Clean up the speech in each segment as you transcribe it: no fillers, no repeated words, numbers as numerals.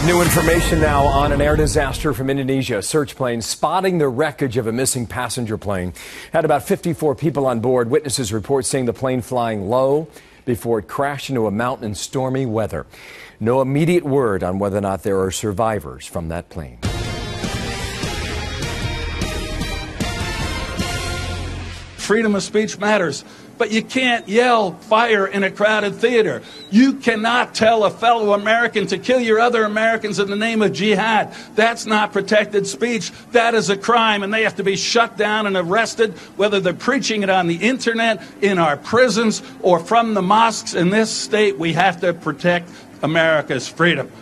New information now on an air disaster from Indonesia. A search plane spotting the wreckage of a missing passenger plane. Had about 54 people on board. Witnesses report seeing the plane flying low before it crashed into a mountain in stormy weather. No immediate word on whether or not there are survivors from that plane. Freedom of speech matters, but you can't yell fire in a crowded theater. You cannot tell a fellow American to kill your other Americans in the name of jihad. That's not protected speech. That is a crime, and they have to be shut down and arrested, whether they're preaching it on the internet, in our prisons, or from the mosques in this state. We have to protect America's freedom.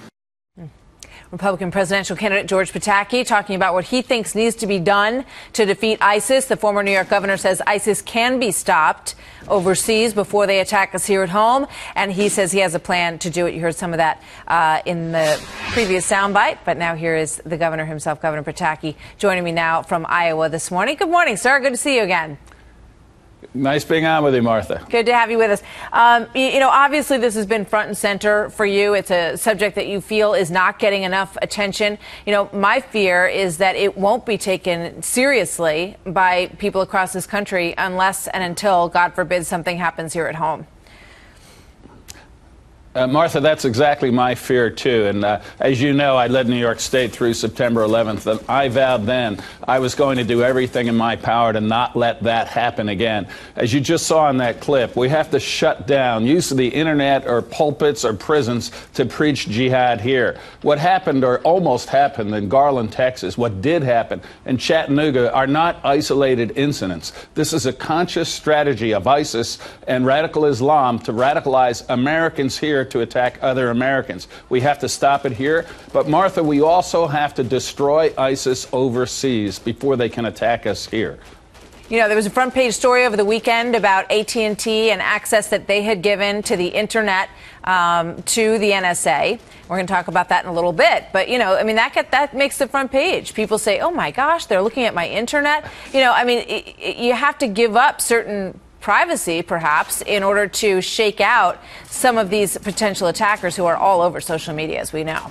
Republican presidential candidate George Pataki talking about what he thinks needs to be done to defeat ISIS. The former New York governor says ISIS can be stopped overseas before they attack us here at home, and he says he has a plan to do it. You heard some of that in the previous soundbite, but now here is the governor himself, Governor Pataki, joining me now from Iowa this morning. Good morning, sir. Good to see you again. Nice being on with you, Martha. Good to have you with us. You know, obviously this has been front and center for you. It's a subject that you feel is not getting enough attention. You know, my fear is that it won't be taken seriously by people across this country unless and until, God forbid, something happens here at home. Martha, that's exactly my fear, too. And as you know, I led New York State through September 11th, and I vowed then I was going to do everything in my power to not let that happen again. As you just saw in that clip, we have to shut down use of the internet or pulpits or prisons to preach jihad here. What happened or almost happened in Garland, Texas, what did happen in Chattanooga are not isolated incidents. This is a conscious strategy of ISIS and radical Islam to radicalize Americans here to attack other Americans. We have to stop it here. But, Martha, we also have to destroy ISIS overseas before they can attack us here. You know, there was a front page story over the weekend about AT&T and access that they had given to the internet to the NSA. We're going to talk about that in a little bit. But, you know, I mean, that makes the front page. People say, oh, my gosh, they're looking at my internet. You know, I mean, you have to give up certain privacy, perhaps, in order to shake out some of these potential attackers who are all over social media, as we know.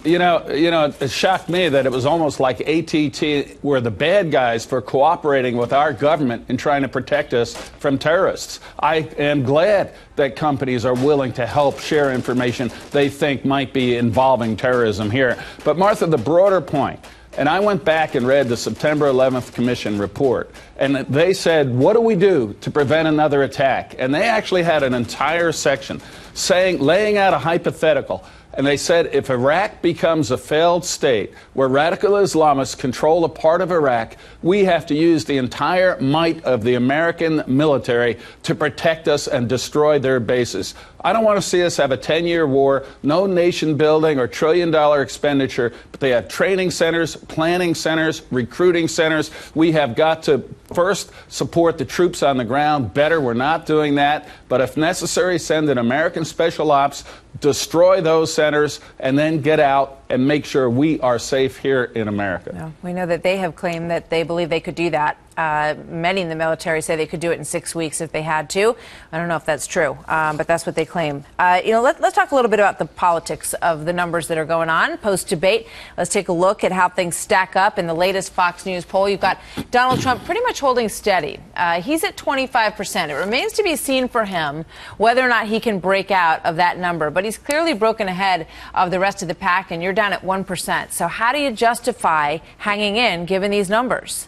You know, it shocked me that it was almost like AT&T were the bad guys for cooperating with our government in trying to protect us from terrorists. I am glad that companies are willing to help share information they think might be involving terrorism here. But, Martha, the broader point, and I went back and read the September 11th Commission report, and they said, what do we do to prevent another attack? And they actually had an entire section laying out a hypothetical. And they said if Iraq becomes a failed state where radical Islamists control a part of Iraq, we have to use the entire might of the American military to protect us and destroy their bases. I don't want to see us have a 10-year war, no nation building or trillion-dollar expenditure, but they have training centers, planning centers, recruiting centers. We have got to first support the troops on the ground better. We're not doing that. But if necessary, send in American special ops, destroy those centers, and then get out and make sure we are safe here in America. No, we know that they have claimed that they believe they could do that. Many in the military say they could do it in 6 weeks if they had to. I don't know if that's true, but that's what they claim. You know, let's talk a little bit about the politics of the numbers that are going on post-debate. Let's take a look at how things stack up in the latest Fox News poll. You've got Donald Trump pretty much holding steady. He's at 25%. It remains to be seen for him whether or not he can break out of that number, but he's clearly broken ahead of the rest of the pack, and you're down at 1%. So how do you justify hanging in given these numbers?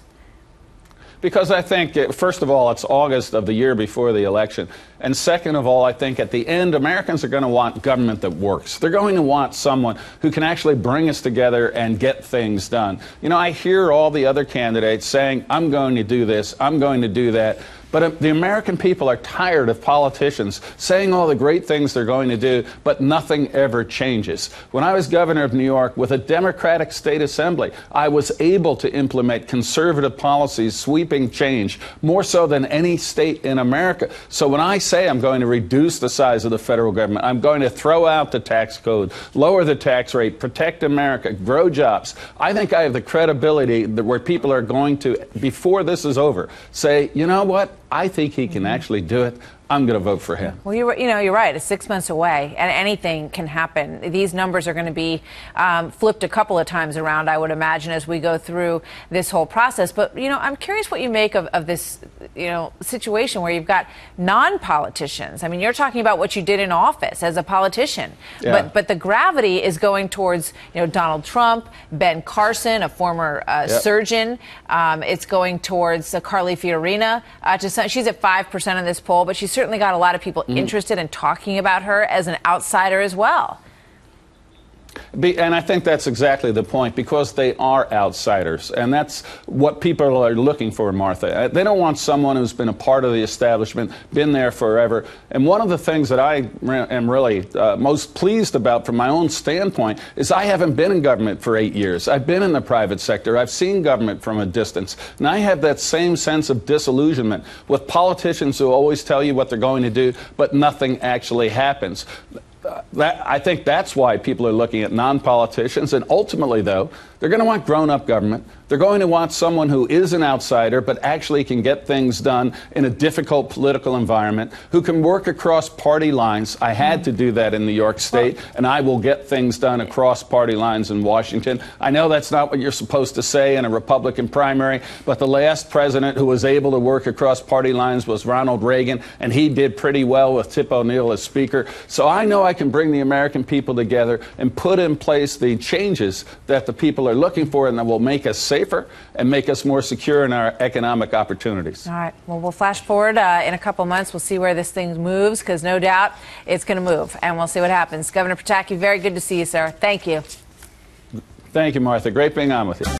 Because I think, first of all, it's August of the year before the election. And second of all, I think at the end, Americans are going to want government that works. They're going to want someone who can actually bring us together and get things done. You know, I hear all the other candidates saying, I'm going to do this, I'm going to do that. But the American people are tired of politicians saying all the great things they're going to do, but nothing ever changes. When I was governor of New York with a Democratic state assembly, I was able to implement conservative policies, sweeping change, more so than any state in America. So when I say I'm going to reduce the size of the federal government, I'm going to throw out the tax code, lower the tax rate, protect America, grow jobs, I think I have the credibility that where people are going to, before this is over, say, you know what? I think he can actually do it. I'm going to vote for him. Well, you're right. It's 6 months away, and anything can happen. These numbers are going to be flipped a couple of times around, I would imagine, as we go through this whole process. But, I'm curious what you make of this, situation where you've got non-politicians. I mean, you're talking about what you did in office as a politician, but the gravity is going towards, Donald Trump, Ben Carson, a former surgeon. It's going towards Carly Fiorina. She's at 5% in this poll, but she's certainly got a lot of people interested in talking about her as an outsider as well. And I think that's exactly the point, because they are outsiders. And that's what people are looking for, Martha. They don't want someone who's been a part of the establishment, been there forever. And one of the things that I am really most pleased about from my own standpoint is I haven't been in government for 8 years. I've been in the private sector. I've seen government from a distance. And I have that same sense of disillusionment with politicians who always tell you what they're going to do, but nothing actually happens. I think that's why people are looking at non-politicians. And ultimately, though, they're going to want grown-up government. They're going to want someone who is an outsider but actually can get things done in a difficult political environment, who can work across party lines. I had to do that in New York State, and I will get things done across party lines in Washington. I know that's not what you're supposed to say in a Republican primary, but the last president who was able to work across party lines was Ronald Reagan, and he did pretty well with Tip O'Neill as Speaker. So I know I can bring the American people together and put in place the changes that the people are looking for, and that will make us safer and make us more secure in our economic opportunities. All right. Well, we'll flash forward in a couple months. We'll see where this thing moves, because no doubt it's going to move, and we'll see what happens. Governor Pataki, very good to see you, sir. Thank you. Thank you, Martha. Great being on with you.